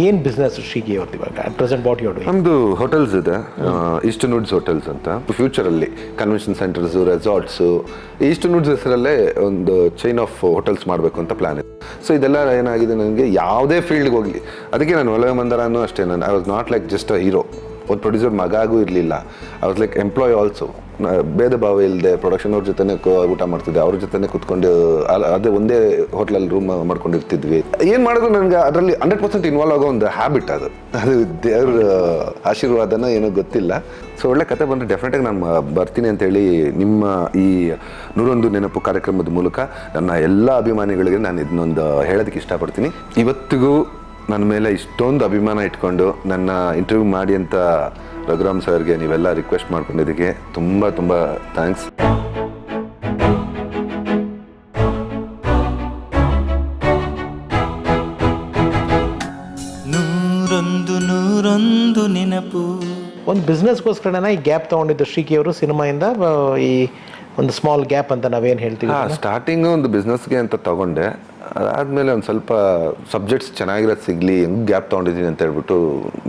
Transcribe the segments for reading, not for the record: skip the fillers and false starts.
ಏನು ಬಿಸ್ನೆಸ್ ಶ್ರೀಗಿ ಅವ್ರದ್ದು ಇವಾಗ at present what you doing? ನಮ್ಮದು ಹೋಟೆಲ್ಸ್ ಇದೆ, ಈಸ್ಟರ್ನ್ ವುಡ್ಸ್ ಹೋಟೆಲ್ಸ್ ಅಂತ. ಫ್ಯೂಚರಲ್ಲಿ convention centres, resorts, Eastern Woods ಹೆಸರಲ್ಲೇ ಒಂದು ಚೈನ್ ಆಫ್ ಹೋಟೆಲ್ಸ್ ಮಾಡಬೇಕು ಅಂತ ಪ್ಲಾನ್ ಇದೆ. ಸೊ ಇದೆಲ್ಲ ಏನಾಗಿದೆ, ನನಗೆ ಯಾವುದೇ ಫೀಲ್ಡ್ಗೆ ಹೋಗಲಿ, ಅದಕ್ಕೆ ನಾನು ಒಲವೆ ಮಂದಾರನೂ ಅಷ್ಟೇ, ನಾನು I was not like just a hero. ಒಂದು ಪ್ರೊಡ್ಯೂಸರ್ ಮಗಾಗೂ ಇರಲಿಲ್ಲ, I was like employ also. ಭೇದ ಭಾವ ಇಲ್ಲದೆ ಪ್ರೊಡಕ್ಷನ್ ಅವ್ರ ಜೊತೆನೇ ಊಟ ಮಾಡ್ತಿದ್ದೆ, ಅವ್ರ ಜೊತೆನೇ ಕುತ್ಕೊಂಡು ಅದೇ ಒಂದೇ ಹೋಟ್ಲಲ್ಲಿ ರೂಮ್ ಮಾಡ್ಕೊಂಡಿರ್ತಿದ್ವಿ. ಏನು ಮಾಡಿದ್ರು ನನಗೆ ಅದರಲ್ಲಿ 100% ಇನ್ವಾಲ್ವ್ ಆಗೋ ಒಂದು ಹ್ಯಾಬಿಟ್ ಅದು ದೇವ್ರ ಆಶೀರ್ವಾದನ ಏನೋ ಗೊತ್ತಿಲ್ಲ. ಸೊ ಒಳ್ಳೆ ಕತೆ ಬಂದರೆ ಡೆಫಿನೆಟಾಗಿ ನಾನು ಬರ್ತೀನಿ ಅಂತೇಳಿ ನಿಮ್ಮ ಈ 101 ನೆನಪು ಕಾರ್ಯಕ್ರಮದ ಮೂಲಕ ನನ್ನ ಎಲ್ಲ ಅಭಿಮಾನಿಗಳಿಗೆ ನಾನು ಇದನ್ನೊಂದು ಹೇಳೋದಕ್ಕೆ ಇಷ್ಟಪಡ್ತೀನಿ. ಇವತ್ತಿಗೂ ನನ್ನ ಮೇಲೆ ಇಷ್ಟೊಂದು ಅಭಿಮಾನ ಇಟ್ಕೊಂಡು ನನ್ನ ಇಂಟರ್ವ್ಯೂ ಮಾಡಿ ಅಂತ ರಘುರಾಮ್ ಸರ್ಗೆ ನೀವೆಲ್ಲ ರಿಕ್ವೆಸ್ಟ್ ಮಾಡ್ಕೊಂಡಿದ್ದಕ್ಕೆ ತುಂಬ ತುಂಬ ಥ್ಯಾಂಕ್ಸ್. ನೂರೊಂದು ನೆನಪು. ಒಂದು ಬಿಸ್ನೆಸ್ಗೋಸ್ಕರನೇ ಈ ಗ್ಯಾಪ್ ತೊಗೊಂಡಿದ್ದು ಶ್ರೀಗಿ ಅವರು ಸಿನಿಮಾಯಿಂದ. ಈ ಒಂದು ಸ್ಮಾಲ್ ಗ್ಯಾಪ್ ಅಂತ ನಾವೇನು ಹೇಳ್ತೀವಿ, ಸ್ಟಾರ್ಟಿಂಗು ಒಂದು ಬಿಸ್ನೆಸ್ಗೆ ಅಂತ ತಗೊಂಡೆ. ಅದಾದಮೇಲೆ ಒಂದು ಸ್ವಲ್ಪ ಸಬ್ಜೆಕ್ಟ್ಸ್ ಚೆನ್ನಾಗಿರೋದು ಸಿಗಲಿ, ಹೆಂಗೆ ಗ್ಯಾಪ್ ತೊಗೊಂಡಿದ್ದೀನಿ ಅಂತ ಹೇಳ್ಬಿಟ್ಟು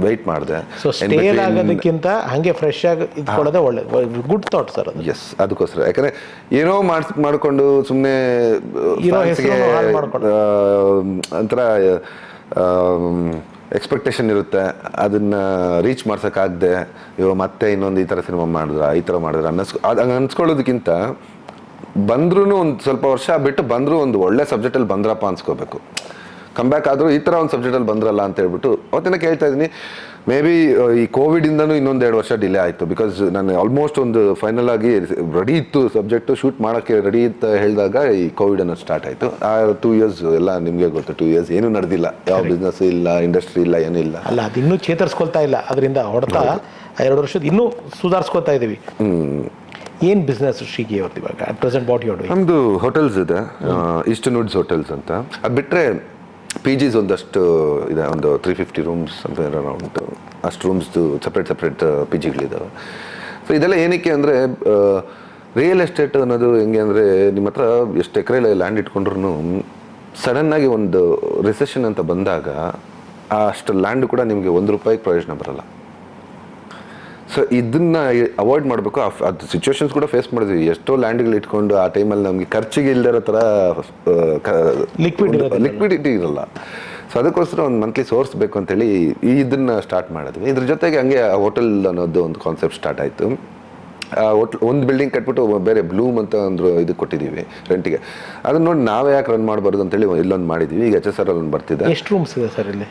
ವೆಯ್ಟ್ ಮಾಡಿದೆ. ಸೊ ಸ್ಟೇಲ್ ಆಗೋದಕ್ಕಿಂತ ಹಾಗೆ ಫ್ರೆಶ್ ಆಗಿ ಇಟ್ಕೊಳ್ಳೋದೇ ಒಳ್ಳೆ ಗುಡ್ ಥಾಟ್ ಸರ್ ಅದು. ಎಸ್, ಅದಕ್ಕೋಸ್ಕರ. ಯಾಕಂದರೆ ಏನೋ ಮಾಡಿಕೊಂಡು ಸುಮ್ಮನೆ ಒಂಥರ ಎಕ್ಸ್ಪೆಕ್ಟೇಷನ್ ಇರುತ್ತೆ, ಅದನ್ನು ರೀಚ್ ಮಾಡ್ಸೋಕ್ಕಾಗದೆ ಇವಾಗ ಮತ್ತೆ ಇನ್ನೊಂದು ಈ ಥರ ಸಿನಿಮಾ ಮಾಡಿದ್ರೆ ಈ ಥರ ಮಾಡಿದ್ರೆ ಅನ್ಸ್ಕೊಳ್ಳೋದಕ್ಕಿಂತ ಬಂದ್ರೂ ಒಂದು ಸ್ವಲ್ಪ ವರ್ಷ ಬಿಟ್ಟು ಬಂದರೂ ಒಂದು ಒಳ್ಳೆ ಸಬ್ಜೆಕ್ಟಲ್ಲಿ ಬಂದ್ರಪ್ಪ ಅನ್ಸ್ಕೋಬೇಕು. ಕಮ್ಬ್ಯಾಕ್ ಆದರೂ ಈ ಥರ ಒಂದು ಸಬ್ಜೆಕ್ಟಲ್ಲಿ ಬಂದ್ರಲ್ಲ ಅಂತ ಹೇಳ್ಬಿಟ್ಟು ಅವತ್ತಿನ ಕೇಳ್ತಾ ಇದ್ದೀನಿ. ಮೇ ಬಿ ಈ ಕೋವಿಡಿಂದನೂ ಇನ್ನೊಂದು 2 ವರ್ಷ ಡಿಲೇ ಆಯಿತು. ಬಿಕಾಸ್ ನಾನು ಆಲ್ಮೋಸ್ಟ್ ಒಂದು ಫೈನಲ್ ಆಗಿ ರೆಡಿ ಇತ್ತು, ಸಬ್ಜೆಕ್ಟು ಶೂಟ್ ಮಾಡೋಕ್ಕೆ ರೆಡಿ ಅಂತ ಹೇಳಿದಾಗ ಈ ಕೋವಿಡ್ ಅನ್ನೋದು ಸ್ಟಾರ್ಟ್ ಆಯಿತು. ಆ 2 ಇಯರ್ಸ್ ಎಲ್ಲ ನಿಮಗೆ ಗೊತ್ತು, 2 ಇಯರ್ಸ್ ಏನೂ ನಡೆದಿಲ್ಲ, ಯಾವ ಬಿಸ್ನೆಸ್ ಇಲ್ಲ, ಇಂಡಸ್ಟ್ರಿ ಇಲ್ಲ, ಏನೂ ಇಲ್ಲ. ಅಲ್ಲ, ಅದು ಇನ್ನೂ ಚೇತರಿಸ್ಕೊಳ್ತಾ ಇಲ್ಲ, ಅದರಿಂದ ಹೊಡ್ತಾ 2 ವರ್ಷದ ಇನ್ನೂ ಸುಧಾರಿಸ್ಕೊಳ್ತಾ ಇದ್ದೀವಿ. ಏನು ಬಿಸ್ನೆಸ್ ಶ್ರೀಗಿ ಅವ್ರದ್ದು ಇವಾಗ at present what you doing? ನಮ್ಮದು ಹೋಟೆಲ್ಸ್ ಇದೆ, ಈಸ್ಟರ್ನ್ ವುಡ್ಸ್ ಹೋಟೆಲ್ಸ್ ಅಂತ. ಅದು ಬಿಟ್ಟರೆ PGs ಒಂದಷ್ಟು ಇದೆ, ಒಂದು 350 ರೂಮ್ಸ್ ಸಮಥಿಂಗ್ ಅರೌಂಡ್ ಅಷ್ಟು ರೂಮ್ಸ್ದು ಸಪ್ರೇಟ್ PGಗಳಿದ್ದಾವೆ. ಸೊ ಇದೆಲ್ಲ ಏನಕ್ಕೆ ಅಂದರೆ ರಿಯಲ್ ಎಸ್ಟೇಟ್ ಅನ್ನೋದು ಹೆಂಗೆ ಅಂದರೆ, ನಿಮ್ಮ ಹತ್ರ ಎಷ್ಟು ಎಕರೆ ಲ್ಯಾಂಡ್ ಇಟ್ಕೊಂಡ್ರು ಸಡನ್ನಾಗಿ ಒಂದು ರಿಸೆಷನ್ ಅಂತ ಬಂದಾಗ ಅಷ್ಟು ಲ್ಯಾಂಡ್ ಕೂಡ ನಿಮಗೆ ₹1 ಪ್ರಯೋಜನ ಬರಲ್ಲ. ಸೊ ಇದನ್ನ ಅವಾಯ್ಡ್ ಮಾಡಬೇಕು. ಅದು ಸಿಚುವೇಶನ್ಸ್ ಕೂಡ ಫೇಸ್ ಮಾಡಿದ್ವಿ. ಎಷ್ಟೋ ಲ್ಯಾಂಡ್ಗಳು ಇಟ್ಕೊಂಡು ಆ ಟೈಮಲ್ಲಿ ನಮಗೆ ಖರ್ಚಿಗೆ ಇಲ್ದಿರೋ ಥರ ಲಿಕ್ವಿಡಿಟಿ ಇರಲ್ಲ. ಸೊ ಅದಕ್ಕೋಸ್ಕರ ಒಂದು ಮಂತ್ಲಿ ಸೋರ್ಸ್ ಬೇಕು ಅಂತೇಳಿ ಇದನ್ನು ಸ್ಟಾರ್ಟ್ ಮಾಡಿದ್ವಿ. ಇದ್ರ ಜೊತೆಗೆ ಹಂಗೆ ಹೋಟೆಲ್ ಅನ್ನೋದು ಒಂದು ಕಾನ್ಸೆಪ್ಟ್ ಸ್ಟಾರ್ಟ್ ಆಯಿತು. ಒಂದು ಬಿಲ್ಡಿಂಗ್ ಕಟ್ಬಿಟ್ಟು ಬೇರೆ ಬ್ಲೂಮ್ ಅಂತ ಒಂದು ಇದು ಕೊಟ್ಟಿದ್ದೀವಿ ರೆಂಟಿಗೆ. ಅದನ್ನ ನೋಡಿ ನಾವೇ ಯಾಕೆ ರನ್ ಮಾಡಬಾರ್ದು ಅಂತೇಳಿ ಇಲ್ಲೊಂದು ಮಾಡಿದ್ದೀವಿ. ಈಗ HSR ಅಲ್ಲಿ ಒಂದು ಬರ್ತಿದೆ. ಎಷ್ಟು ರೂಮ್ಸ್ ಇದೆ ಸರ್ ಇಲ್ಲಿ?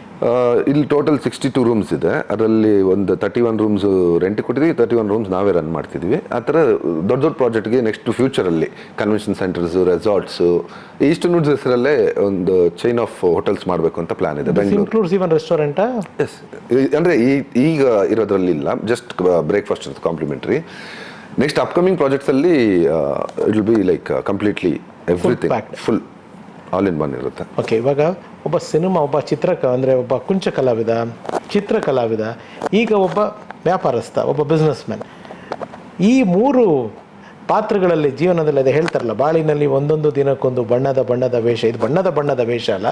ಇಲ್ಲಿ ಟೋಟಲ್ 62 ರೂಮ್ಸ್ ಇದೆ. ಅದರಲ್ಲಿ ಒಂದು 31 ರೂಮ್ಸ್ ರೆಂಟ್ ಕೊಟ್ಟಿದ್ದೀವಿ, 31 ರೂಮ್ಸ್ ನಾವೇ ರನ್ ಮಾಡ್ತಿದ್ವಿ. ಆ ಥರ ದೊಡ್ಡ ಪ್ರಾಜೆಕ್ಟ್ಗೆ ನೆಕ್ಸ್ಟ್ ಫ್ಯೂಚರಲ್ಲಿ convention centres, resorts, Eastern Woods ಹೆಸರಲ್ಲೇ ಒಂದು ಚೈನ್ ಆಫ್ ಹೋಟೆಲ್ಸ್ ಮಾಡಬೇಕು ಅಂತ ಪ್ಲಾನ್ ಇದೆ. ಬೆಂಗಳೂರು ರೆಸ್ಟೋರೆಂಟಾ? ಎಸ್, ಅಂದರೆ ಈಗ ಇರೋದ್ರಲ್ಲಿ ಇಲ್ಲ, just breakfast complimentary. Next upcoming ಪ್ರಾಜೆಕ್ಟ್ಸಲ್ಲಿ it will be like completely everything full all in one ಇರುತ್ತೆ. ಓಕೆ, ಇವಾಗ ಒಬ್ಬ ಒಬ್ಬ ಅಂದರೆ ಒಬ್ಬ ಕುಂಚ ಕಲಾವಿದ, ಚಿತ್ರ ಕಲಾವಿದ, ಈಗ ಒಬ್ಬ ವ್ಯಾಪಾರಸ್ಥ, ಒಬ್ಬ ಬಿಸ್ನೆಸ್ ಮ್ಯಾನ್, ಈ 3 ಪಾತ್ರಗಳಲ್ಲಿ ಜೀವನದಲ್ಲಿ ಅದೇ ಹೇಳ್ತಾರಲ್ಲ, ಬಾಳಿನಲ್ಲಿ ಒಂದೊಂದು ದಿನಕ್ಕೊಂದು ಬಣ್ಣದ ವೇಷ. ಇದು ಬಣ್ಣದ ವೇಷ ಅಲ್ಲ,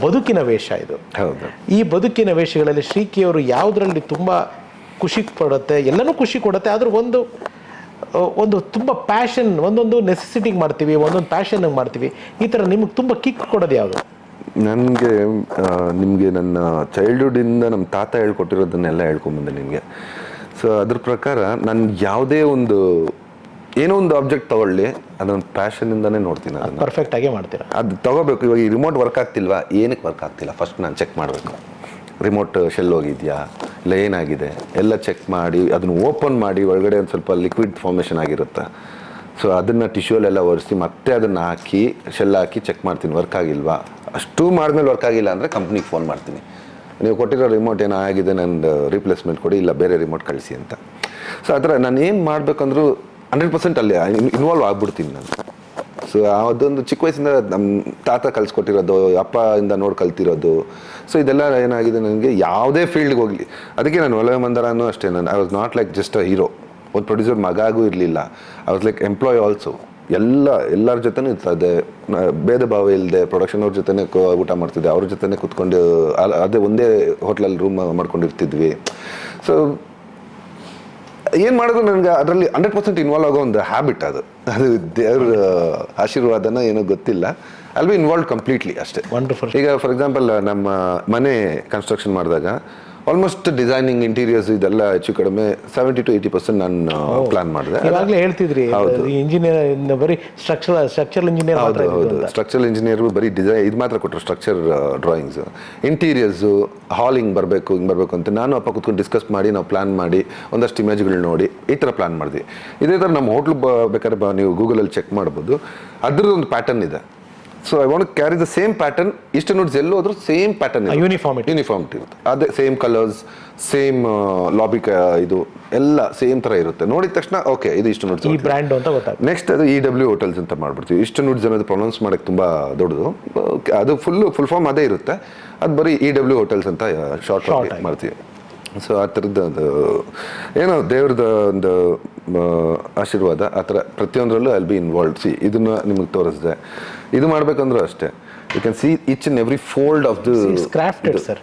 ಬದುಕಿನ ವೇಷ ಇದು. ಹೌದು. ಈ ಬದುಕಿನ ವೇಷಗಳಲ್ಲಿ ಶ್ರೀಕಿಯವರು ಯಾವುದರಲ್ಲಿ ತುಂಬ ಖುಷಿ ಪಡುತ್ತೆ, ಎಲ್ಲನೂ ಖುಷಿ ಕೊಡುತ್ತೆ, ಆದರೂ ಒಂದು ತುಂಬ ಪ್ಯಾಷನ್, ಒಂದೊಂದು ನೆಸೆಸಿಟಿಗೆ ಮಾಡ್ತೀವಿ, ಒಂದೊಂದು ಪ್ಯಾಷನ್ಗೆ ಮಾಡ್ತೀವಿ. ಈ ಥರ ನಿಮಗೆ ತುಂಬ ಕಿಕ್ ಕೊಡೋದು ಯಾವುದು? ನನಗೆ ನಿಮಗೆ ನನ್ನ ಚೈಲ್ಡ್ಹುಡ್ಡಿಂದ ನಮ್ಮ ತಾತ ಹೇಳ್ಕೊಟ್ಟಿರೋದನ್ನೆಲ್ಲ ಹೇಳ್ಕೊಂಬಂದೆ ನಿಮಗೆ. ಸೊ ಅದ್ರ ಪ್ರಕಾರ ನಾನು ಯಾವುದೇ ಏನೋ ಒಂದು ಆಬ್ಜೆಕ್ಟ್ ತೊಗೊಳ್ಳಿ, ಅದೊಂದು ಪ್ಯಾಷನಿಂದನೇ ನೋಡ್ತೀನಿ. ಅದನ್ನು ಪರ್ಫೆಕ್ಟಾಗೇ ಮಾಡ್ತೀರಾ? ಅದು ತೊಗೋಬೇಕು. ಇವಾಗ ಈ ರಿಮೋಟ್ ವರ್ಕ್ ಆಗ್ತಿಲ್ವಾ, ಏನಕ್ಕೆ ವರ್ಕ್ ಆಗ್ತಿಲ್ಲ ಫಸ್ಟ್ ನಾನು ಚೆಕ್ ಮಾಡಬೇಕು. ರಿಮೋಟ್ ಶೆಲ್ ಹೋಗಿದೆಯಾ, ಇಲ್ಲ ಏನಾಗಿದೆ ಎಲ್ಲ ಚೆಕ್ ಮಾಡಿ ಅದನ್ನು ಓಪನ್ ಮಾಡಿ, ಒಳಗಡೆ ಒಂದು ಸ್ವಲ್ಪ ಲಿಕ್ವಿಡ್ ಫಾರ್ಮೇಷನ್ ಆಗಿರುತ್ತೆ. ಸೊ ಅದನ್ನು ಟಿಶ್ಯೂಲೆಲ್ಲ ಒರೆಸಿ ಮತ್ತೆ ಅದನ್ನು ಹಾಕಿ ಶೆಲ್ ಹಾಕಿ ಚೆಕ್ ಮಾಡ್ತೀನಿ ವರ್ಕ್ ಆಗಿಲ್ವಾ. ಅಷ್ಟು ಮಾಡಿದ್ಮೇಲೆ ವರ್ಕ್ ಆಗಿಲ್ಲ ಅಂದರೆ ಕಂಪ್ನಿಗೆ ಫೋನ್ ಮಾಡ್ತೀನಿ, ನೀವು ಕೊಟ್ಟಿರೋ ರಿಮೋಟ್ ಏನೋ ಆಗಿದೆ, ನನ್ನ ರೀಪ್ಲೇಸ್ಮೆಂಟ್ ಕೊಡಿ, ಇಲ್ಲ ಬೇರೆ ರಿಮೋಟ್ ಕಳಿಸಿ ಅಂತ. ಸೊ ಆ ಥರ ನಾನು ಏನು ಮಾಡಬೇಕಂದ್ರೂ 100% ಅಲ್ಲಿ ಇನ್ವಾಲ್ವ್ ಆಗ್ಬಿಡ್ತೀನಿ ನಾನು. ಸೊ ಅದೊಂದು ಚಿಕ್ಕ ವಯಸ್ಸಿಂದ ನಮ್ಮ ತಾತ ಕಲಿಸ್ಕೊಟ್ಟಿರೋದು, ಅಪ್ಪ ಇಂದ ನೋಡಿ ಕಲ್ತಿರೋದು. ಸೊ ಇದೆಲ್ಲ ಏನಾಗಿದೆ, ನನಗೆ ಯಾವುದೇ ಫೀಲ್ಡ್ಗೆ ಹೋಗಲಿ, ಅದಕ್ಕೆ ನಾನು ಒಲವೆ ಮಂದಾರನೂ ಅಷ್ಟೇ, ನಾನು I was not like just a hero. ಒಂದು ಪ್ರೊಡ್ಯೂಸರ್ ಮಗಾಗೂ ಇರಲಿಲ್ಲ, I was like employ also. ಎಲ್ಲರ ಜೊತೆನೂ ಇರ್ತದೆ, ಭೇದ ಭಾವ ಇಲ್ಲದೆ ಪ್ರೊಡಕ್ಷನ್ ಅವ್ರ ಜೊತೆನೇ ಊಟ ಮಾಡ್ತಿದ್ದೆ, ಅವ್ರ ಜೊತೆನೇ ಕುತ್ಕೊಂಡು ಅದೇ ಒಂದೇ ಹೋಟ್ಲಲ್ಲಿ ರೂಮ್ ಮಾಡ್ಕೊಂಡಿರ್ತಿದ್ವಿ. ಸೊ ಏನು ಮಾಡಿದ್ರು ನನಗೆ ಅದರಲ್ಲಿ 100% ಇನ್ವಾಲ್ವ್ ಆಗೋ ಒಂದು ಹ್ಯಾಬಿಟ್ ಅದು ದೇವ್ರ ಆಶೀರ್ವಾದನ ಏನೋ ಗೊತ್ತಿಲ್ಲ, ಅಲ್ಲಿ ಬಿ ಇನ್ವಾಲ್ವ್ ಕಂಪ್ಲೀಟ್ಲಿ ಅಷ್ಟೇ. ವಂಡರ್ಫುಲ್. ಈಗ ಫಾರ್ ಎಕ್ಸಾಂಪಲ್ ನಮ್ಮ ಮನೆ ಕನ್ಸ್ಟ್ರಕ್ಷನ್ ಮಾಡಿದಾಗ ಆಲ್ಮೋಸ್ಟ್ ಡಿಸೈನಿಂಗ್, ಇಂಟೀರಿಯರ್ಸ್ ಇದೆಲ್ಲ ಹೆಚ್ಚು ಕಡಿಮೆ 70 to 80% ನಾನು ಪ್ಲಾನ್ ಮಾಡಿದೆ. ಇವಾಗಲೇ ಹೇಳ್ತಿದ್ರಿ ಇಂಜಿನಿಯರ್ ಬರೀ ಸ್ಟ್ರಕ್ಚರಲ್ ಇಂಜಿನಿಯರ್. ಹೌದು, ಸ್ಟ್ರಕ್ಚರಲ್ ಇಂಜಿನಿಯರ್ ಬರೀ ಡಿಸೈನ್ ಇದು ಮಾತ್ರ ಕೊಟ್ಟರು, ಸ್ಟ್ರಕ್ಚರ್ ಡ್ರಾಯಿಂಗ್ಸ್, ಇಂಟೀರಿಯರ್ಸು ಹಾಲ್ ಹಿಂಗೆ ಬರಬೇಕು ಅಂತ ನಾನು ಅಪ್ಪ ಕೂತ್ಕೊಂಡು ಡಿಸ್ಕಸ್ ಮಾಡಿ ನಾವು ಪ್ಲಾನ್ ಮಾಡಿ ಒಂದಷ್ಟು ಇಮೇಜ್ಗಳು ನೋಡಿ ಈ ಥರ ಪ್ಲಾನ್ ಮಾಡಿದ್ವಿ. ಇದೇ ಥರ ನಮ್ಮ ಹೋಟ್ಲು ಬೇಕಾದ್ರೆ ನೀವು ಗೂಗಲಲ್ಲಿ ಚೆಕ್ ಮಾಡ್ಬೋದು, ಅದ್ರದ್ದು ಒಂದು ಪ್ಯಾಟರ್ನ್ ಇದೆ. So I want carry the same pattern. ಇಷ್ಟು ನೋಟ್ಸ್ ಎಲ್ಲೂ ಹೋದ್ರೂ ಸೇಮ್ ಪ್ಯಾಟರ್ನ್, ಯೂನಿಫಾರ್ಮಿಟಿ ಇರುತ್ತೆ. ಅದೇ ಸೇಮ್ ಕಲರ್ಸ್, ಸೇಮ್ ಲಾಬಿ, ಇದು ಎಲ್ಲ ಸೇಮ್ ಥರ ಇರುತ್ತೆ. ನೋಡಿದ ತಕ್ಷಣ ಓಕೆ ಇದು ಇಷ್ಟು ನೋಟ್ಸ್ ಈ ಬ್ರ್ಯಾಂಡ್ ಅಂತ ಗೊತ್ತಾಗುತ್ತೆ. ನೆಕ್ಸ್ಟ್ ಅದು EW ಹೋಟೆಲ್ಸ್ ಅಂತ ಮಾಡ್ಬಿಡ್ತೀವಿ. ಇಷ್ಟು ನೋಟ್ಸ್ ಅನ್ನೋದು ಪ್ರೊನೌನ್ಸ್ ಮಾಡೋಕ್ಕೆ ತುಂಬ ದೊಡ್ಡದು, ಅದು ಫುಲ್ ಫಾರ್ಮ್ ಅದೇ ಇರುತ್ತೆ, ಅದು ಬರೀ EW ಹೋಟೆಲ್ಸ್ ಅಂತ ಶಾರ್ಟ್ ಮಾಡ್ತೀವಿ. ಸೊ ಆ ಥರದ್ದು ಅದು ಏನೋ ದೇವ್ರದ್ದು ಒಂದು ಆಶೀರ್ವಾದ, ಆ ಥರ ಪ್ರತಿಯೊಂದರಲ್ಲೂ ಐ ವಿಲ್ ಬಿ ಇನ್ವಾಲ್ವ್ಡ್. ಇದನ್ನು ನಿಮಗೆ ತೋರಿಸಿದೆ. ಇದು ಮಾಡಬೇಕಂದ್ರೂ ಅಷ್ಟೇ, you can see each and every fold of the. It's crafted sir,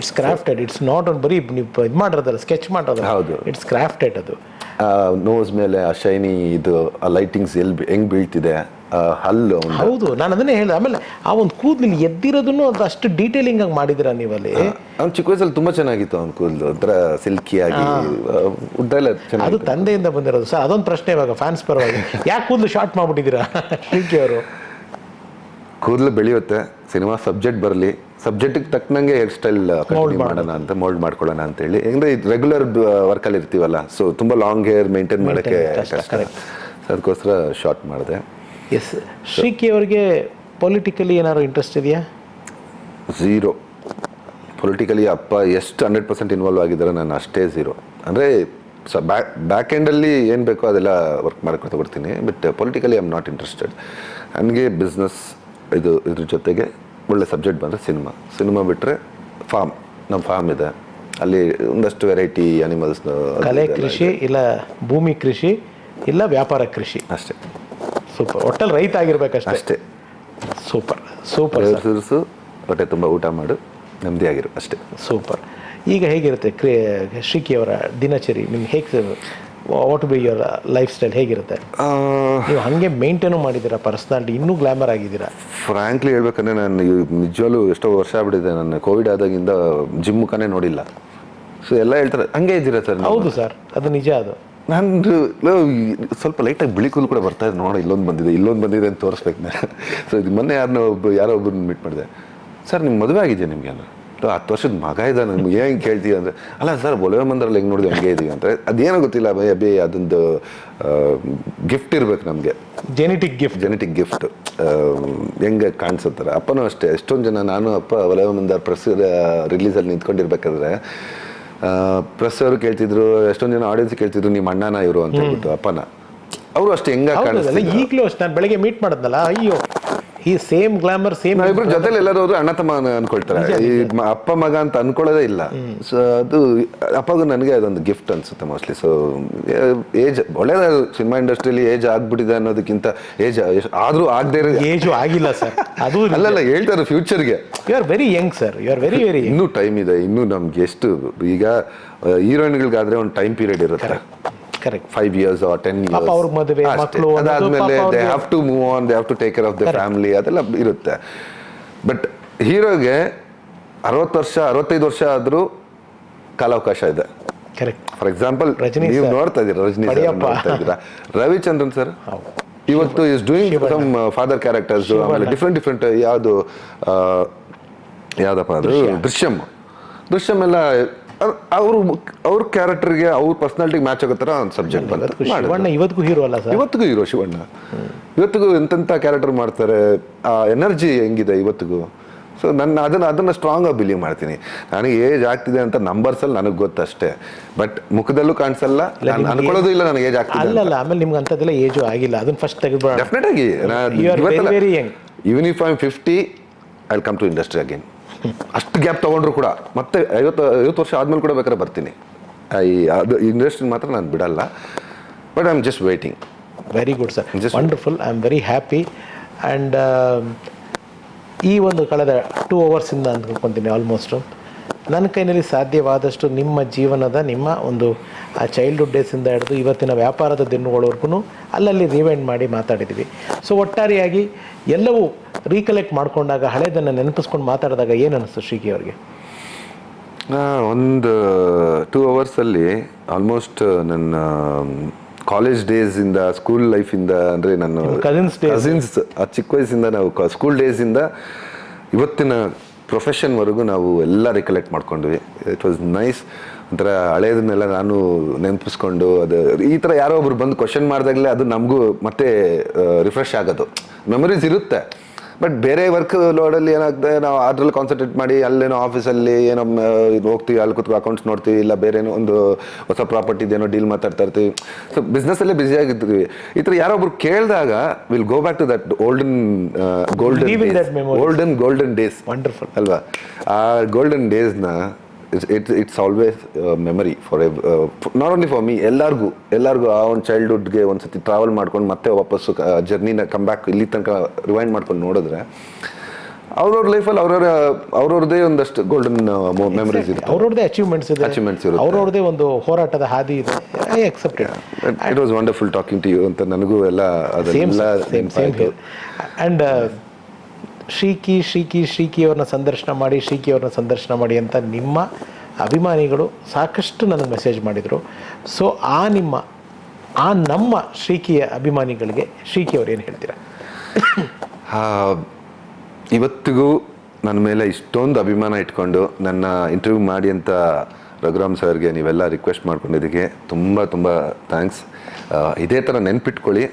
it's crafted. It's not ಒಂದು ಬರೀ ನೀವು ಇದು ಮಾಡಿರೋದಲ್ಲ, ಸ್ಕೆಚ್ ಮಾಡೋದು. ಹೌದು, ಇಟ್ಸ್ ಕ್ರಾಫ್ಟೆಡ್. ಅದು ನೋಸ್ ಮೇಲೆ ಆ ಶೈನಿ ಇದು, ಆ ಲೈಟಿಂಗ್ಸ್ ಹೆಂಗ್ ಬೀಳ್ತಿದೆ, ಹಲ್ಲು. ಹೌದು, ನಾನು ಅದನ್ನೇ ಹೇಳಿದೆ. ಆಮೇಲೆ ಆ ಒಂದು ಕೂದಲು ಎದ್ದಿರೋದನ್ನು ಅದು ಅಷ್ಟು ಡೀಟೇಲಿಂಗ್ ಆಗಿ ಮಾಡಿದಿರ ನೀವಲ್ಲಿ. ಅವ್ನು ಚಿಕ್ಕ ವಯಸ್ಸಲ್ಲಿ ತುಂಬಾ ಚೆನ್ನಾಗಿತ್ತು ಅವ್ನ ಕೂದಲು, ಒಂಥರ ಸಿಲ್ಕಿ ಆಗಿ ಉದ್ದ ಎಲ್ಲ ಚೆನ್ನಾಗಿ. ಅದು ತಂದೆಯಿಂದ ಬಂದಿರೋದು ಸರ್. ಅದೊಂದು ಪ್ರಶ್ನೆ ಇವಾಗ ಫ್ಯಾನ್ಸ್ ಪರವಾಗಿ, ಯಾಕೆ ಕೂದಲು ಶಾರ್ಟ್ ಮಾಡ್ಬಿಟ್ಟಿದ್ದೀರಾ ಶ್ರೀಕಿ ಅವರು? ಕೂದಲು ಬೆಳೆಯುತ್ತೆ, ಸಿನಿಮಾ ಸಬ್ಜೆಕ್ಟ್ ಬರಲಿ, ಸಬ್ಜೆಕ್ಟಿಗೆ ತಕ್ಕನಂಗೆ ಹೇರ್ ಸ್ಟೈಲ್ ಮಾಡೋಣ ಅಂತ, ಮೋಲ್ಡ್ ಮಾಡ್ಕೊಳ್ಳೋಣ ಅಂತೇಳಿ. ಅಂದರೆ ರೆಗ್ಯುಲರ್ ವರ್ಕಲ್ಲಿ ಇರ್ತೀವಲ್ಲ, ಸೊ ತುಂಬ ಲಾಂಗ್ ಹೇರ್ ಮೇಂಟೈನ್ ಮಾಡೋಕ್ಕೆ ಕಷ್ಟ, ಅದಕ್ಕೋಸ್ಕರ ಶಾರ್ಟ್ ಮಾಡಿದೆ. ಎಸ್. ಶ್ರೀಕಿ ಅವರಿಗೆ ಪೊಲಿಟಿಕಲಿ ಏನಾದ್ರು ಇಂಟ್ರೆಸ್ಟ್ ಇದೆಯಾ? ಝೀರೋ. ಪೊಲಿಟಿಕಲಿ ಅಪ್ಪ ಎಷ್ಟು 100% ಇನ್ವಾಲ್ವ್ ಆಗಿದ್ದಾರೆ, ನಾನು ಅಷ್ಟೇ ಝೀರೋ. ಅಂದರೆ ಬ್ಯಾಕ್ ಎಂಡಲ್ಲಿ ಏನು ಬೇಕೋ ಅದೆಲ್ಲ ವರ್ಕ್ ಮಾಡ್ಕೊಂಡು ತಗೊಡ್ತೀನಿ, but politically I am not interested. ನನಗೆ ಬಿಸ್ನೆಸ್ ಇದ್ರ ಜೊತೆಗೆ ಒಳ್ಳೆ ಸಬ್ಜೆಕ್ಟ್ ಬಂದರೆ ಸಿನಿಮಾ ಬಿಟ್ಟರೆ ನಮ್ಮ ಫಾರ್ಮ್ ಇದೆ, ಅಲ್ಲಿ ಒಂದಷ್ಟು ವೆರೈಟಿ ಅನಿಮಲ್ಸ್. ಕಲೆ ಕೃಷಿ ಇಲ್ಲ ಭೂಮಿ ಕೃಷಿ ಇಲ್ಲ ವ್ಯಾಪಾರ ಕೃಷಿ ಅಷ್ಟೇ. ಸೂಪರ್. ಒಟ್ಟಲ್ಲಿ ರೈತ ಆಗಿರ್ಬೇಕಷ್ಟೇ. ಸೂಪರ್ ಸುರಿಸು, ಹೊಟ್ಟೆ ತುಂಬ ಊಟ ಮಾಡು, ನೆಮ್ಮದಿಯಾಗಿರು ಅಷ್ಟೇ. ಸೂಪರ್. ಈಗ ಹೇಗಿರುತ್ತೆ ಶ್ರೀಕಿ ಅವರ ದಿನಚರಿ? ನಿಮ್ಗೆ ಹೇಗೆ, what be your life style ಹೇಗಿರುತ್ತೆ? ನೀವು ಹಾಗೆ ಮೇಂಟೈನು ಮಾಡಿದ್ದೀರಾ, ಪರ್ಸ್ನಾಲಿಟಿ ಇನ್ನೂ ಗ್ಲಾಮರ್ ಆಗಿದ್ದೀರಾ? ಫ್ರಾಂಕ್ಲಿ ಹೇಳ್ಬೇಕಂದ್ರೆ ನಾನು ನಿಜವಾಗ್ಲೂ ಎಷ್ಟೋ ವರ್ಷ ಆಗ್ಬಿಟ್ಟಿದೆ, ನಾನು ಕೋವಿಡ್ ಆದಾಗಿಂದ ಜಿಮ್ ಮುಖನೇ ನೋಡಿಲ್ಲ. ಸೊ ಎಲ್ಲ ಹೇಳ್ತಾರೆ ಹಂಗೆ ಇದ್ದೀರಾ ಸರ್. ಹೌದು ಸರ್, ಅದು ನಿಜ. ಅದು ನಾನು ಸ್ವಲ್ಪ ಲೈಟಾಗಿ ಬಿಳಿ ಕೂದಲು ಕೂಡ ಬರ್ತಾ ಇದೆ, ನೋಡ ಇಲ್ಲೊಂದು ಬಂದಿದೆ ಅಂತ ತೋರಿಸ್ಬೇಕು ನಾನು. ಸೊ ಇದು ಮೊನ್ನೆ ಯಾರೋ ಒಬ್ಬರನ್ನ ಮೀಟ್ ಮಾಡಿದೆ. ಸರ್ ನಿಮ್ಮ ಮದುವೆ ಆಗಿದೆಯಾ ನಿಮಗೆ? ನಾನು 10 ವರ್ಷದ ಮಗ ಇದೆ, ನಮ್ಗೆ ಏನು ಕೇಳ್ತೀವಿ ಅಂದರೆ, ಅಲ್ಲ ಸರ್ ಒಲವೆ ಮಂದ್ರಲ್ಲಿ ಹೆಂಗೆ ನೋಡಿದ್ವಿ ಹಂಗೆ ಇದೀವಿ ಅಂತ. ಅದೇನೋ ಗೊತ್ತಿಲ್ಲ, ಅದೊಂದು ಗಿಫ್ಟ್ ಇರ್ಬೇಕು ನಮಗೆ, ಜೆನೆಟಿಕ್ ಗಿಫ್ಟ್ ಹೆಂಗೆ ಕಾಣಿಸುತ್ತಾರೆ. ಅಪ್ಪನೂ ಅಷ್ಟೇ, ಎಷ್ಟೊಂದು ಜನ, ನಾನು ಅಪ್ಪ ಒಲವೆ ಮಂದಾರ್ ಪ್ರೆಸ್ ರಿಲೀಸಲ್ಲಿ ನಿಂತ್ಕೊಂಡಿರ್ಬೇಕಾದ್ರೆ ಪ್ರೆಸ್ ಅವರು ಕೇಳ್ತಿದ್ರು, ಎಷ್ಟೊಂದು ಜನ ಆಡಿಯನ್ಸ್ ಕೇಳ್ತಿದ್ರು ನಿಮ್ಮ ಅಣ್ಣನ ಇವರು ಅಂತ ಹೇಳ್ಬಿಟ್ಟು ಅಪ್ಪನ. ಅವರು ಅಷ್ಟೇ ಹೆಂಗ ಕಾಣಿಸ್ತಾರೆ. ಈಗಲೂ ಅಷ್ಟೇ, ನಾನು ಬೆಳಗ್ಗೆ ಮೀಟ್ ಮಾಡಿದ್ನಲ್ಲ, ಅಯ್ಯೋ ಈ ಸೇಮ್ ಗ್ಲಾಮರ್, ಸೇಮ್. ಇಬ್ರು ಜೊತೆಲಿ ಎಲ್ಲರೂ ಅಣ್ಣ ತಮ್ಮ ಅನ್ಕೊಳ್ತಾರೆ, ಈ ಅಪ್ಪ ಮಗ ಅಂತ ಅನ್ಕೊಳ್ಳೋದೇ ಇಲ್ಲ. ಸೊ ಅದು ಅಪ್ಪಗೂ ನನಗೆ ಅದೊಂದು ಗಿಫ್ಟ್ ಅನ್ಸುತ್ತೆ ಮೋಸ್ಟ್ಲಿ. ಸೊ ಏಜ್ ಒಳ್ಳೇದ, ಸಿನಿಮಾ ಇಂಡಸ್ಟ್ರಿಯಲ್ಲಿ ಏಜ್ ಆಗ್ಬಿಟ್ಟಿದೆ ಅನ್ನೋದಕ್ಕಿಂತ ಏಜ್ ಆದ್ರೂ ಆಗದೆ ಏಜು ಆಗಿಲ್ಲ ಸರ್. ಅದು ಅಲ್ಲಲ್ಲ ಹೇಳ್ತಾರೆ ಫ್ಯೂಚರ್ಗೆ. You are very young sir, you are very ಇನ್ನೂ ಟೈಮ್ ಇದೆ. ಇನ್ನೂ ನಮ್ಗೆ ಎಷ್ಟು, ಈಗ ಹೀರೋಯಿನ್ಗಳಿಗಾದ್ರೆ ಒಂದು ಟೈಮ್ ಪೀರಿಯಡ್ ಇರುತ್ತೆ, ಕರೆಕ್ಟ್, 5 years or 10 years. ಅವ್ರ ಮದುವೆ ಮಕ್ಕಳು, ಅದಾದ್ಮೇಲೆ they have to move on, they have to take care of the family, ಅದೆಲ್ಲ ಇರುತ್ತೆ. ಬಟ್ ಹೀರೋಗೆ 60 ವರ್ಷ 65 ವರ್ಷ ಆದ್ರೂ ಕಾಲಾವಕಾಶ ಇದೆ. ಕರೆಕ್ಟ್. ಫಾರ್ ಎಕ್ಸಾಂಪಲ್ ನೀವು ನೋಡ್ತಾ ಇದ್ದೀರಾ, ರಜನಿ ಸರ್ ನೋಡ್ತಾ ಇದ್ದೀರಾ, ರವಿಚಂದ್ರನ್ ಸರ್ ಇವತ್ತು is doing some father characters, ಆಮೇಲೆ ಡಿಫ್ರೆಂಟ್ ಯಾವ್ದಪ್ಪ ಅದು ದೃಶ್ಯಂ ಎಲ್ಲ ಅವ್ರ ಕ್ಯಾರೆಕ್ಟರ್ಗೆ ಅವ್ರ ಪರ್ಸನಾಲಿಟಿಗೆ ಮ್ಯಾಚ್ ಆಗೋ ಥರ ಒಂದು ಸಬ್ಜೆಕ್ಟ್ ಬಂತು. ಇವತ್ತಿಗೂ ಹೀರೋ ಅಲ್ಲ ಸರ್, ಇವತ್ತಿಗೂ ಹೀರೋ ಶಿವಣ್ಣ. ಇವತ್ತಿಗೂ ಎಂತೆಂಥ ಕ್ಯಾರೆಕ್ಟರ್ ಮಾಡ್ತಾರೆ, ಆ ಎನರ್ಜಿ ಹೆಂಗಿದೆ ಇವತ್ತಿಗೂ. ಸೊ ಅದನ್ನ ಸ್ಟ್ರಾಂಗ್ ಆಗಿ ಬಿಲೀವ್ ಮಾಡ್ತೀನಿ. ನನಗೆ ಏಜ್ ಆಗ್ತಿದೆ ಅಂತ ನಂಬರ್ಸಲ್ಲಿ ನನಗೆ ಗೊತ್ತಷ್ಟೇ, ಬಟ್ ಮುಖದಲ್ಲೂ ಕಾಣಿಸಲ್ಲ, ನಾನು ಅನ್ಕೊಳ್ಳೋದು ಇಲ್ಲ ನನಗೆ ಏಜ್ ಆಗ್ತಿದೆ ಅಲ್ಲ. ಆಮೇಲೆ ನಿಮ್ಗೆ ಅಂತದೆಲ್ಲ ಏಜು ಆಗಿಲ್ಲ, ಅದನ್ನ ಫಸ್ಟ್ ತೆಗೆದುಬಿಡೋಣ. ಡೆಫಿನೆಟ್ ಆಗಿ even if I am 50 I will come to industry again. ಅಷ್ಟು ಗ್ಯಾಪ್ ತೊಗೊಂಡ್ರು ಕೂಡ ಮತ್ತೆ 50 ವರ್ಷ ಆದ್ಮೇಲೆ ಕೂಡ ಬೇಕಾದ್ರೆ ಬರ್ತೀನಿ. ಅದು ಇಂಡಸ್ಟ್ರಿ ಮಾತ್ರ ನಾನು ಬಿಡಲ್ಲ, but I am just waiting. Very good sir, wonderful. I am very happy. And ಈ ಒಂದು ಕಳೆದ 2 ಅವರ್ಸಿಂದ ಅಂದ್ಕೊತೀನಿ ಆಲ್ಮೋಸ್ಟು ನನ್ನ ಕೈನಲ್ಲಿ ಸಾಧ್ಯವಾದಷ್ಟು ನಿಮ್ಮ ಜೀವನದ ನಿಮ್ಮ ಒಂದು ಆ ಚೈಲ್ಡ್ಹುಡ್ ಡೇಸಿಂದ ಹಿಡಿದು ಇವತ್ತಿನ ವ್ಯಾಪಾರದ ದಿನಗಳವರೆಗೂ ಅಲ್ಲಲ್ಲಿ ರಿವೈಂಡ್ ಮಾಡಿ ಮಾತಾಡಿದ್ವಿ. ಸೊ ಒಟ್ಟಾರೆಯಾಗಿ ಎಲ್ಲವೂ ರೀಕಲೆಕ್ಟ್ ಮಾಡಿಕೊಂಡಾಗ ಹಳೆಯದನ್ನು ನೆನಪಿಸ್ಕೊಂಡು ಮಾತಾಡಿದಾಗ ಏನು ಅನ್ನಿಸ್ತು ಶ್ರೀಕಿ ಅವರಿಗೆ? ಒಂದು 2 ಅವರ್ಸಲ್ಲಿ ಆಲ್ಮೋಸ್ಟ್ ನನ್ನ ಕಾಲೇಜ್ ಡೇಸಿಂದ, ಸ್ಕೂಲ್ ಲೈಫಿಂದ, ಅಂದರೆ ನಾನು ಕಸಿನ್ಸ್ ಚಿಕ್ಕ ವಯಸ್ಸಿಂದ ನಾವು ಸ್ಕೂಲ್ ಡೇಸಿಂದ ಇವತ್ತಿನ ಪ್ರೊಫೆಷನ್ವರೆಗೂ ನಾವು ಎಲ್ಲ ರಿಕಲೆಕ್ಟ್ ಮಾಡ್ಕೊಂಡ್ವಿ. It was nice. ಒಂಥರ ಹಳೇದನ್ನೆಲ್ಲ ನಾನು ನೆನಪಿಸ್ಕೊಂಡು ಅದು ಈ ಥರ ಯಾರೋ ಒಬ್ರು ಬಂದು ಕ್ವಶನ್ ಮಾಡಿದಾಗಲೇ ಅದು ನಮಗೂ ಮತ್ತೆ ರಿಫ್ರೆಶ್ ಆಗೋದು. ಮೆಮೊರೀಸ್ ಇರುತ್ತೆ, ಬಟ್ ಬೇರೆ ವರ್ಕ್ ಲೋಡಲ್ಲಿ ಏನಾಗ್ತದೆ, ನಾವು ಅದ್ರಲ್ಲಿ ಕಾನ್ಸಂಟ್ರೇಟ್ ಮಾಡಿ ಅಲ್ಲೇನೋ ಆಫೀಸಲ್ಲಿ ಏನೋ ಇದು ಹೋಗ್ತೀವಿ, ಅಲ್ಲಿ ಕೂತ್ಕೊಂಡು ಅಕೌಂಟ್ಸ್ ನೋಡ್ತೀವಿ, ಇಲ್ಲ ಬೇರೆ ಏನೋ ಒಂದು ಹೊಸ ಪ್ರಾಪರ್ಟಿದೇನೋ ಡೀಲ್ ಮಾತಾಡ್ತಾ ಇರ್ತೀವಿ. ಸೊ ಬಿಸ್ನೆಸ್ಸಲ್ಲೇ ಬ್ಯುಸಿ ಆಗಿರ್ತೀವಿ. ಈ ಥರ ಯಾರೋ ಒಬ್ರು ಕೇಳಿದಾಗ will go back to that golden days. Wonderful ಅಲ್ವಾ? ಆ ಗೋಲ್ಡನ್ ಡೇಸ್ನ it's always memory for not only for me, ಎಲ್ಲರಿಗೂ ಆ ಒಂದು ಚೈಲ್ಡ್ಹುಡ್ಗೆ ಒಂದ್ಸತಿ ಟ್ರಾವೆಲ್ ಮಾಡ್ಕೊಂಡು ಮತ್ತೆ ವಾಪಸ್ಸು ಜರ್ನಿನ ಕಮ್ ಬ್ಯಾಕ್ ಇಲ್ಲಿ ತನಕ ರಿವೈಂಡ್ ಮಾಡ್ಕೊಂಡು ನೋಡಿದ್ರೆ ಅವ್ರವ್ರ ಲೈಫಲ್ಲಿ ಅವ್ರವ್ರದ್ದೇ ಒಂದಷ್ಟು ಗೋಲ್ಡನ್ ಮೆಮರೀಸ್ ಇದೆ, ಅವ್ರವ್ರದ್ದೇ ಅಚೀವ್ಮೆಂಟ್ಸ್ ಇರುತ್ತೆ, ಅವ್ರವ್ರದ್ದೇ ಒಂದು ಹೋರಾಟದ ಹಾದಿ ಇದೆ. I accepted. It was wonderful talking to you ಅಂತ ನನಗೂ ಎಲ್ಲ ಅದೆಲ್ಲ ನೆನಪಾಯಿತು. ಆ್ಯಂಡ್ ಶ್ರೀಕಿ ಅವ್ರನ್ನ ಸಂದರ್ಶನ ಮಾಡಿ ಅಂತ ನಿಮ್ಮ ಅಭಿಮಾನಿಗಳು ಸಾಕಷ್ಟು ನನಗೆ ಮೆಸೇಜ್ ಮಾಡಿದರು. ಸೊ ನಮ್ಮ ಶ್ರೀಕಿಯ ಅಭಿಮಾನಿಗಳಿಗೆ ಶ್ರೀಕಿ ಅವ್ರು ಏನು ಹೇಳ್ತೀರಾ? ಇವತ್ತಿಗೂ ನನ್ನ ಮೇಲೆ ಇಷ್ಟೊಂದು ಅಭಿಮಾನ ಇಟ್ಕೊಂಡು ನನ್ನ ಇಂಟರ್ವ್ಯೂ ಮಾಡಿ ಅಂತ ರಘುರಾಮ್ ಸರ್ಗೆ ನೀವೆಲ್ಲ ರಿಕ್ವೆಸ್ಟ್ ಮಾಡ್ಕೊಂಡಿದ್ದಕ್ಕೆ ತುಂಬ ತುಂಬ ಥ್ಯಾಂಕ್ಸ್. ಇದೇ ಥರ ನೆನ್ಪಿಟ್ಕೊಳ್ಳಿ.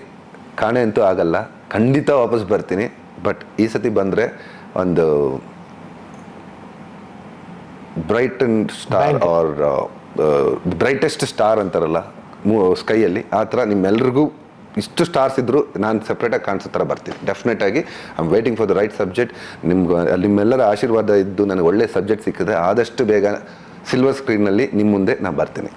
ಕಾಣೆ ಅಂತೂ ಆಗಲ್ಲ, ಖಂಡಿತ ವಾಪಸ್ ಬರ್ತೀನಿ. ಬಟ್ ಈ ಸತಿ ಬಂದರೆ ಒಂದು bright and star or brightest star ಅಂತಾರಲ್ಲ ಸ್ಕೈಯಲ್ಲಿ, ಆ ಥರ ನಿಮ್ಮೆಲ್ರಿಗೂ ಇಷ್ಟು ಸ್ಟಾರ್ಸ್ ಇದ್ದರೂ ನಾನು ಸಪ್ರೇಟಾಗಿ ಕಾಣಿಸೋ ಥರ ಬರ್ತೀನಿ. ಡೆಫಿನೆಟ್ ಆಗಿ I am waiting for the right subject. ನಿಮ್ಮೆಲ್ಲರ ಆಶೀರ್ವಾದ ಇದ್ದು ನನಗೆ ಒಳ್ಳೆ ಸಬ್ಜೆಕ್ಟ್ ಸಿಕ್ಕಿದೆ. ಆದಷ್ಟು ಬೇಗ ಸಿಲ್ವರ್ ಸ್ಕ್ರೀನ್ನಲ್ಲಿ ನಿಮ್ಮ ಮುಂದೆ ನಾನು ಬರ್ತೀನಿ.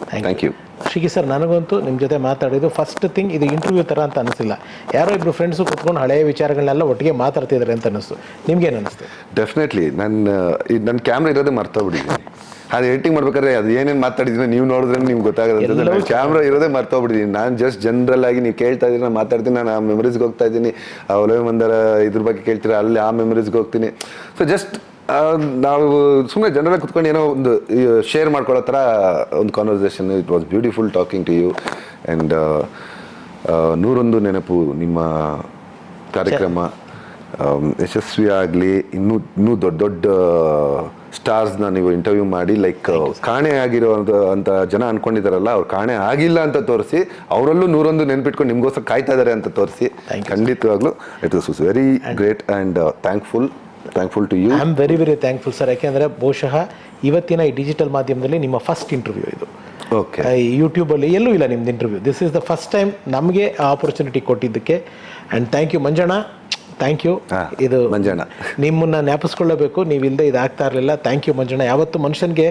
Thank you Sriki sir. ನನಗಂತೂ ನಿಮ್ಮ ಜೊತೆ ಮಾತಾಡಿದ್ದು ಫಸ್ಟ್ ಥಿಂಗ್ ಇದು ಇಂಟರ್ವ್ಯೂ ಥರ ಅಂತ ಅನಿಸಿಲ್ಲ. ಯಾರೋ ಇಬ್ಬರು ಫ್ರೆಂಡ್ಸು ಕುತ್ಕೊಂಡು ಹಳೆಯ ವಿಚಾರಗಳನ್ನೆಲ್ಲ ಒಟ್ಟಿಗೆ ಮಾತಾಡ್ತಿದ್ದಾರೆ ಅಂತ ಅನ್ನಿಸ್ತು. ನಿಮ್ಗೇನು ಅನ್ನಿಸ್ತು? ಡೆಫಿನೆಟ್ಲಿ ನನ್ನ ಕ್ಯಾಮ್ರಾ ಇರೋದೇ ಮರ್ತೋಗ್ಬಿಟ್ಟಿದ್ದೀನಿ. ಅದು ಎಡಿಟಿಂಗ್ ಮಾಡ್ಬೇಕಾದ್ರೆ ಅದು ಏನೇನು ಮಾತಾಡಿದ್ದೀನಿ ನೀವು ನೋಡಿದ್ರೆ ನಿಮ್ಗೆ ಗೊತ್ತಾಗೋದು. ನಾನು ಕ್ಯಾಮ್ರಾ ಇರೋದೇ ಮರ್ತೋಗ್ಬಿಟ್ಟಿದ್ದೀನಿ. ನಾನು ಜಸ್ಟ್ ಜನರಲ್ ಆಗಿ ನೀವು ಕೇಳ್ತಾ ಇದ್ದೀನಿ, ನಾನು ಮಾತಾಡ್ತೀನಿ, ನಾನು ಆ ಮೆಮರೀಸ್ಗೆ ಹೋಗ್ತಾ ಇದ್ದೀನಿ. ಒಲವೇ ಮಂದರ ಇದ್ರ ಬಗ್ಗೆ ಕೇಳ್ತೀರ, ಅಲ್ಲಿ ಆ ಮೆಮರೀಸ್ಗೆ ಹೋಗ್ತೀನಿ. ಸೊ ಜಸ್ಟ್ ನಾವು ಸುಮ್ಮನೆ ಜನರಾಗಿ ಕುತ್ಕೊಂಡು ಏನೋ ಒಂದು ಶೇರ್ ಮಾಡ್ಕೊಳ್ಳೋ ಥರ ಒಂದು conversation. It was beautiful talking to you. And 101 ನೆನಪು ನಿಮ್ಮ ಕಾರ್ಯಕ್ರಮ ಯಶಸ್ವಿ ಆಗಲಿ. ಇನ್ನೂ ದೊಡ್ಡ ಸ್ಟಾರ್ಸ್ನ ನೀವು ಇಂಟರ್ವ್ಯೂ ಮಾಡಿ ಲೈಕ್ ಕಾಣೆ ಆಗಿರೋ ಅಂತ ಜನ ಅನ್ಕೊಂಡಿದ್ದಾರಲ್ಲ, ಅವ್ರು ಕಾಣೆ ಆಗಿಲ್ಲ ಅಂತ ತೋರಿಸಿ, ಅವರಲ್ಲೂ 101 ನೆನ್ಪಿಟ್ಕೊಂಡು ನಿಮಗೋಸ್ಕರ ಕಾಯ್ತಾ ಇದ್ದಾರೆ ಅಂತ ತೋರಿಸಿ. ಖಂಡಿತವಾಗ್ಲೂ it was very great and thankful to you. I am very very thankful sir. ಯಾಕೆಂದರೆ ಬಹುಶಃ ಇವತ್ತಿನ ಈ ಡಿಜಿಟಲ್ ಮಾಧ್ಯಮದಲ್ಲಿ ನಿಮ್ಮ ಫಸ್ಟ್ ಇಂಟರ್ವ್ಯೂ ಇದು. ಓಕೆ. ಯೂಟ್ಯೂಬಲ್ಲಿ ಎಲ್ಲೂ ಇಲ್ಲ ನಿಮ್ದು interview. This is the first time ನಮಗೆ ಆ ಆಪರ್ಚುನಿಟಿ ಕೊಟ್ಟಿದ್ದಕ್ಕೆ. And thank you Manjanna, thank you. ಇದು ಮಂಜಣ್ಣ ನಿಮ್ಮನ್ನು ಜ್ಞಾಪಿಸ್ಕೊಳ್ಳಬೇಕು, ನೀವಿಲ್ಲದೆ ಇದಾಗ್ತಾ ಇರಲಿಲ್ಲ. Thank you Manjanna. ಯಾವತ್ತು ಮನುಷ್ಯನಿಗೆ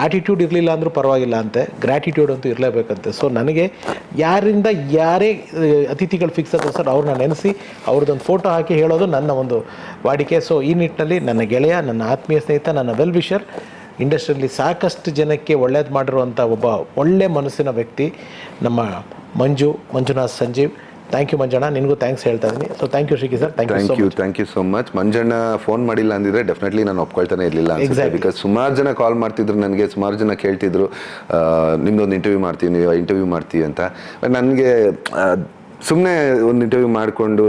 ಆ್ಯಟಿಟ್ಯೂಡ್ ಇರಲಿಲ್ಲ ಅಂದರೂ ಪರವಾಗಿಲ್ಲ ಅಂತೆ, ಗ್ರ್ಯಾಟಿಟ್ಯೂಡ್ ಅಂತೂ ಇರಲೇಬೇಕಂತೆ. ಸೊ ನನಗೆ ಯಾರೇ ಅತಿಥಿಗಳು ಫಿಕ್ಸ್ ಆದರೂ ಸರ್ ಅವ್ರನ್ನ ನೆನೆಸಿ ಅವ್ರದ್ದೊಂದು ಫೋಟೋ ಹಾಕಿ ಹೇಳೋದು ನನ್ನ ಒಂದು ವಾಡಿಕೆ. ಸೊ ಈ ನಿಟ್ಟಿನಲ್ಲಿ ನನ್ನ ಗೆಳೆಯ, ನನ್ನ ಆತ್ಮೀಯ ಸ್ನೇಹಿತ, ನನ್ನ ವೆಲ್ ವಿಷರ್, ಇಂಡಸ್ಟ್ರಿಯಲ್ಲಿ ಸಾಕಷ್ಟು ಜನಕ್ಕೆ ಒಳ್ಳೇದು ಮಾಡಿರುವಂಥ ಒಬ್ಬ ಒಳ್ಳೆ ಮನಸ್ಸಿನ ವ್ಯಕ್ತಿ ನಮ್ಮ ಮಂಜುನಾಥ್ ಸಂಜೀವ್. ಥ್ಯಾಂಕ್ ಯು ಮಂಜಣ್ಣ, ನಿನಗೂ ಥ್ಯಾಂಕ್ಸ್ ಹೇಳ್ತಾ ಇದ್ದೀನಿ. So thank you Sriki sir. Thank you so much. Manjanna phone ಮಾಡಿಲ್ಲ ಅಂದಿದ್ರೆ ಡೆಫಿನೆಟ್ಲಿ ನಾನು ಒಪ್ಕೊಳ್ತಾನೆ ಇರಲಿಲ್ಲ. ಬಿಕಾಸ್ ಸುಮಾರು ಜನ ಕಾಲ್ ಮಾಡ್ತಿದ್ರು ನನಗೆ, ಸುಮಾರು ಜನ ಕೇಳ್ತಿದ್ರು ನಿಮ್ದೊಂದು ಇಂಟರ್ವ್ಯೂ ಮಾಡ್ತೀವಿ ಅಂತ. ಬಟ್ ನನಗೆ ಸುಮ್ಮನೆ ಒಂದು ಇಂಟರ್ವ್ಯೂ ಮಾಡಿಕೊಂಡು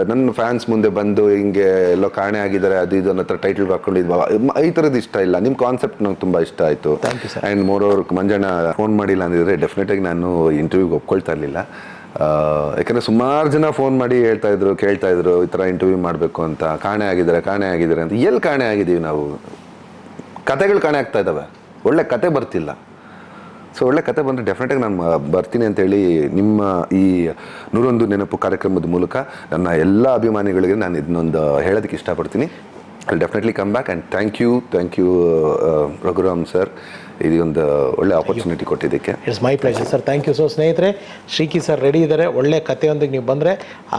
ನನ್ನ ಫ್ಯಾನ್ಸ್ ಮುಂದೆ ಬಂದು ಹಿಂಗೆ ಎಲ್ಲೋ ಕಾಣೆ ಆಗಿದ್ದಾರೆ ಅದು ಇದು ಅನ್ನೋ ಥರ ಟೈಟಲ್ ಹಾಕೊಂಡಿದ್ವಾ, ಈ ಥರದ್ದು ಇಷ್ಟ ಇಲ್ಲ. ನಿಮ್ಮ ಕಾನ್ಸೆಪ್ಟ್ ನಂಗೆ ತುಂಬ ಇಷ್ಟ ಆಯಿತು. ಆ್ಯಂಡ್ ಮೋರೋವರ್ ಮಂಜಣ್ಣ ಫೋನ್ ಮಾಡಿಲ್ಲ ಅಂದಿದ್ರೆ ಡೆಫಿನೆಟಾಗಿ ನಾನು ಇಂಟರ್ವ್ಯೂಗೆ ಒಪ್ಕೊಳ್ತಾ ಇರಲಿಲ್ಲ. ಯಾಕಂದರೆ ಸುಮಾರು ಜನ ಫೋನ್ ಮಾಡಿ ಕೇಳ್ತಾ ಇದ್ರು ಈ ಥರ ಇಂಟರ್ವ್ಯೂ ಮಾಡಬೇಕು ಅಂತ. ಕಾಣೆ ಆಗಿದ್ದಾರೆ ಅಂತ. ಎಲ್ಲಿ ಕಾಣೆ ಆಗಿದ್ದೀವಿ ನಾವು? ಕತೆಗಳು ಕಾಣೆ ಆಗ್ತಾ ಇದ್ದಾವೆ, ಒಳ್ಳೆ ಕತೆ ಬರ್ತಿಲ್ಲ. ಸೊ ಒಳ್ಳೆ ಕತೆ ಬಂದರೆ ಡೆಫಿನೆಟಾಗಿ ನಾನು ಬರ್ತೀನಿ ಅಂತೇಳಿ ನಿಮ್ಮ ಈ 101 ನೆನಪು ಕಾರ್ಯಕ್ರಮದ ಮೂಲಕ ನನ್ನ ಎಲ್ಲ ಅಭಿಮಾನಿಗಳಿಗೆ ನಾನು ಇದನ್ನೊಂದು ಹೇಳೋದಕ್ಕೆ ಇಷ್ಟಪಡ್ತೀನಿ. I definitely come back and thank you Raghuram sir. ಇದೊಂದು ಒಳ್ಳೆ ಆಪರ್ಚುನಿಟಿ ಕೊಟ್ಟಿದ್ದಕ್ಕೆ. It's my pleasure sir, thank you. So ಸ್ನೇಹಿತರೆ, ಶ್ರೀಕಿ ಸರ್ ರೆಡಿ ಇದ್ದಾರೆ. ಒಳ್ಳೆ ಕಥೆಯೊಂದಿಗೆ ನೀವು ಬಂದರೆ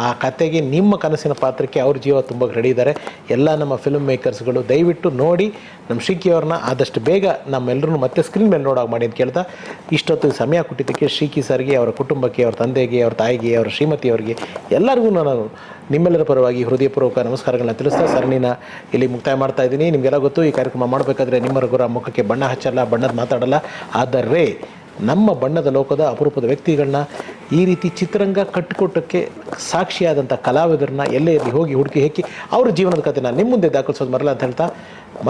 ಆ ಕತೆಗೆ ನಿಮ್ಮ ಕನಸಿನ ಪಾತ್ರಕ್ಕೆ ಅವ್ರ ಜೀವ ತುಂಬ ರೆಡಿ ಇದ್ದಾರೆ. ಎಲ್ಲ ನಮ್ಮ ಫಿಲ್ಮ್ ಮೇಕರ್ಸ್ಗಳು ದಯವಿಟ್ಟು ನೋಡಿ ನಮ್ಮ ಶ್ರೀಕಿ ಅವ್ರನ್ನ ಆದಷ್ಟು ಬೇಗ ನಮ್ಮೆಲ್ಲರೂ ಮತ್ತೆ ಸ್ಕ್ರೀನ್ ಮೇಲೆ ನೋಡೋಕೆ ಮಾಡಿ ಅಂತ ಕೇಳ್ತಾ, ಇಷ್ಟೊತ್ತು ಸಮಯ ಕೊಟ್ಟಿದ್ದಕ್ಕೆ ಶ್ರೀಕಿ ಸರ್ಗೆ, ಅವರ ಕುಟುಂಬಕ್ಕೆ, ಅವ್ರ ತಂದೆಗೆ, ಅವ್ರ ತಾಯಿಗೆ, ಅವರ ಶ್ರೀಮತಿಯವರಿಗೆ ಎಲ್ಲರಿಗೂ ನಾನು ನಿಮ್ಮೆಲ್ಲರ ಪರವಾಗಿ ಹೃದಯಪೂರ್ವಕ ನಮಸ್ಕಾರಗಳನ್ನ ತಿಳಿಸ್ತಾ ಸರಣಿನ ಇಲ್ಲಿ ಮುಕ್ತಾಯ ಮಾಡ್ತಾ ಇದ್ದೀನಿ. ನಿಮಗೆಲ್ಲ ಗೊತ್ತು, ಈ ಕಾರ್ಯಕ್ರಮ ಮಾಡಬೇಕಾದ್ರೆ ನಿಮ್ಮ ರಘುರ ಮುಖಕ್ಕೆ ಬಣ್ಣ ಹಚ್ಚಲ್ಲ, ಬಣ್ಣದ ಮಾತಾಡಲ್ಲ. ಆದರೆ ನಮ್ಮ ಬಣ್ಣದ ಲೋಕದ ಅಪರೂಪದ ವ್ಯಕ್ತಿಗಳನ್ನ ಈ ರೀತಿ ಚಿತ್ರರಂಗ ಕಟ್ಟಿಕೊಟ್ಟಕ್ಕೆ ಸಾಕ್ಷಿಯಾದಂಥ ಕಲಾವಿದರನ್ನ ಎಲ್ಲೇ ಇರಲಿ ಹೋಗಿ ಹುಡುಕಿ ಹಾಕಿ ಅವ್ರ ಜೀವನದ ಕಥೆನ ನಿಮ್ಮ ಮುಂದೆ ದಾಖಲಿಸೋದು ಮರಲ್ಲ ಅಂತ ಹೇಳ್ತಾ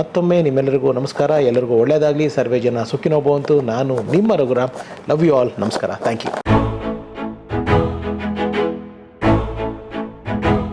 ಮತ್ತೊಮ್ಮೆ ನಿಮ್ಮೆಲ್ಲರಿಗೂ ನಮಸ್ಕಾರ. ಎಲ್ಲರಿಗೂ ಒಳ್ಳೆಯದಾಗಲಿ. ಸರ್ವೇ ಜನ ಸುಖಿನೋ ಭವಂತು. ನಾನು ನಿಮ್ಮ ರಘುರಾಮ್. Love you all. ನಮಸ್ಕಾರ. Thank you.